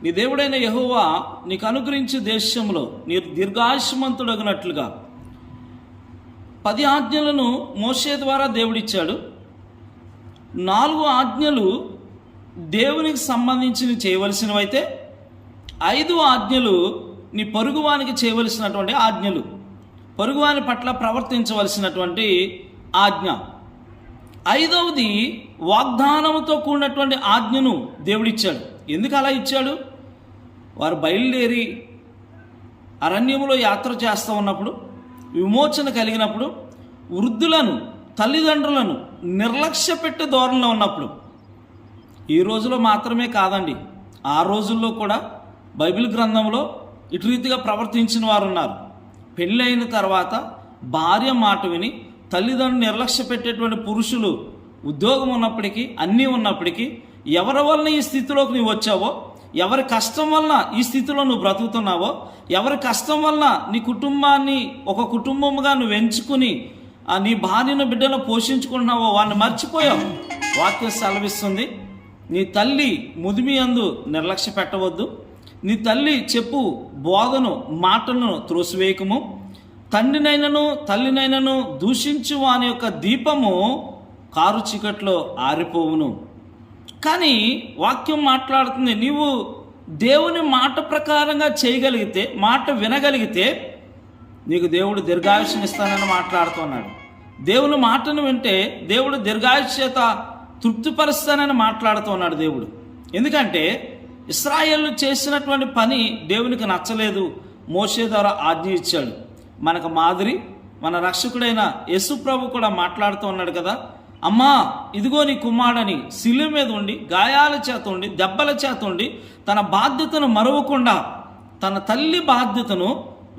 నీ దేవుడైన యెహోవా నీకు అనుగ్రహించే దేశంలో నీ దీర్ఘాయుష్మంతుడగినట్లుగా 10 ఆజ్ఞలను మోషే ద్వారా దేవుడిచ్చాడు. 4 ఆజ్ఞలు దేవునికి సంబంధించి చేయవలసినవైతే 5 ఆజ్ఞలు నీ పొరుగువానికి చేయవలసినటువంటి ఆజ్ఞలు, పొరుగువాని పట్ల ప్రవర్తించవలసినటువంటి ఆజ్ఞ. 5వది వాగ్దానంతో కూడినటువంటి ఆజ్ఞను దేవుడిచ్చాడు. ఎందుకు అలా ఇచ్చాడు? వారు బయలుదేరి అరణ్యంలో యాత్ర చేస్తూ ఉన్నప్పుడు, విమోచన కలిగినప్పుడు, వృద్ధులను తల్లిదండ్రులను నిర్లక్ష్య పెట్టే ధోరణిలో ఉన్నప్పుడు, ఈ రోజులో మాత్రమే కాదండి, ఆ రోజుల్లో కూడా బైబిల్ గ్రంథంలో ఇటు రీతిగా ప్రవర్తించిన వారు ఉన్నారు. పెళ్ళి అయిన తర్వాత భార్య మాట విని తల్లిదండ్రులు నిర్లక్ష్య పెట్టేటువంటి పురుషులు ఉద్యోగం ఉన్నప్పటికీ, అన్నీ ఉన్నప్పటికీ, ఎవరి వలన ఈ స్థితిలోకి నువ్వు వచ్చావో, ఎవరి కష్టం వలన ఈ స్థితిలో నువ్వు బ్రతుకుతున్నావో, ఎవరి కష్టం వలన నీ కుటుంబాన్ని ఒక కుటుంబంగా నువ్వు ఎంచుకుని నీ భార్యను బిడ్డను పోషించుకుంటున్నావో వాడిని మర్చిపోయావు. వాక్యం సెలవిస్తుంది, నీ తల్లి ముదిమి యందు నిర్లక్ష్య పెట్టవద్దు, నీ తల్లి చెప్పు బోధను మాటలను త్రోసివేయకము, తండ్రినైనను తల్లినైనను దూషించు వాని యొక్క దీపము కారు చీకట్లో ఆరిపోవును. కానీ వాక్యం మాట్లాడుతుంది, నీవు దేవుని మాట ప్రకారంగా చేయగలిగితే, మాట వినగలిగితే నీకు దేవుడు దీర్ఘాయుష్నిస్తానని మాట్లాడుతున్నాడు. దేవుని మాటను వింటే దేవుడు దీర్ఘాయుష్ చేత తృప్తిపరుస్తానని మాట్లాడుతున్నాడు దేవుడు. ఎందుకంటే ఇశ్రాయేలు చేసినటువంటి పని దేవునికి నచ్చలేదు. మోషే ద్వారా ఆజ్ఞ ఇచ్చాడు. మనకు మాదిరి మన రక్షకుడైన యేసు ప్రభు కూడా మాట్లాడుతూ ఉన్నాడు కదా, అమ్మా ఇదిగో నీ కుమారుడని శిలువ మీద ఉండి, గాయాల చేత ఉండి, దెబ్బల చేత ఉండి, తన బాధ్యతను మరవకుండా తన తల్లి బాధ్యతను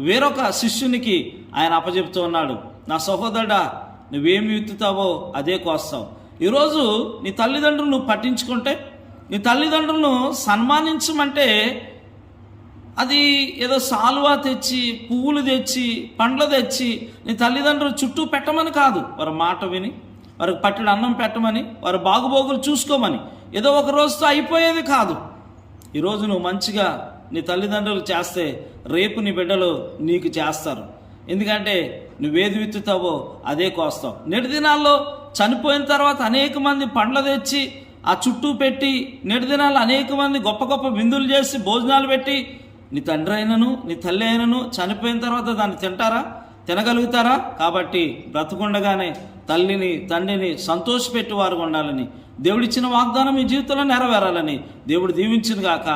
వేరొక శిష్యునికి ఆయన అప్పచెప్తూ ఉన్నాడు. నా సహోదరుడా, నువ్వేమి విత్తుతావో అదే కోస్తావు. ఈరోజు నీ తల్లిదండ్రులు నువ్వు పట్టించుకుంటే, నీ తల్లిదండ్రులను సన్మానించమంటే అది ఏదో సాల్వా తెచ్చి, పువ్వులు తెచ్చి, పండ్లు తెచ్చి నీ తల్లిదండ్రులు చుట్టూ పెట్టమని కాదు, వారి మాట విని వారికి పట్టిన అన్నం పెట్టమని, వారి బాగుబోగులు చూసుకోమని, ఏదో ఒక రోజుతో అయిపోయేది కాదు. ఈరోజు నువ్వు మంచిగా నీ తల్లిదండ్రులు చేస్తే రేపు నీ బిడ్డలు నీకు చేస్తారు. ఎందుకంటే నువ్వేది విత్తుతావో అదే కోస్తావు. నేటి దినాల్లో చనిపోయిన తర్వాత అనేక మంది పండ్లు తెచ్చి ఆ చుట్టూ పెట్టి, నేటి దినాల్లో అనేక మంది గొప్ప గొప్ప విందులు చేసి భోజనాలు పెట్టి, నీ తండ్రి అయినను నీ తల్లి అయినను చనిపోయిన తర్వాత దాన్ని తినగలుగుతారా? కాబట్టి బ్రతుకుండగానే తల్లిని తండ్రిని సంతోషపెట్టి వారు ఉండాలని, దేవుడిచ్చిన వాగ్దానం మీ జీవితంలో నెరవేరాలని దేవుడు దీవించును గాక.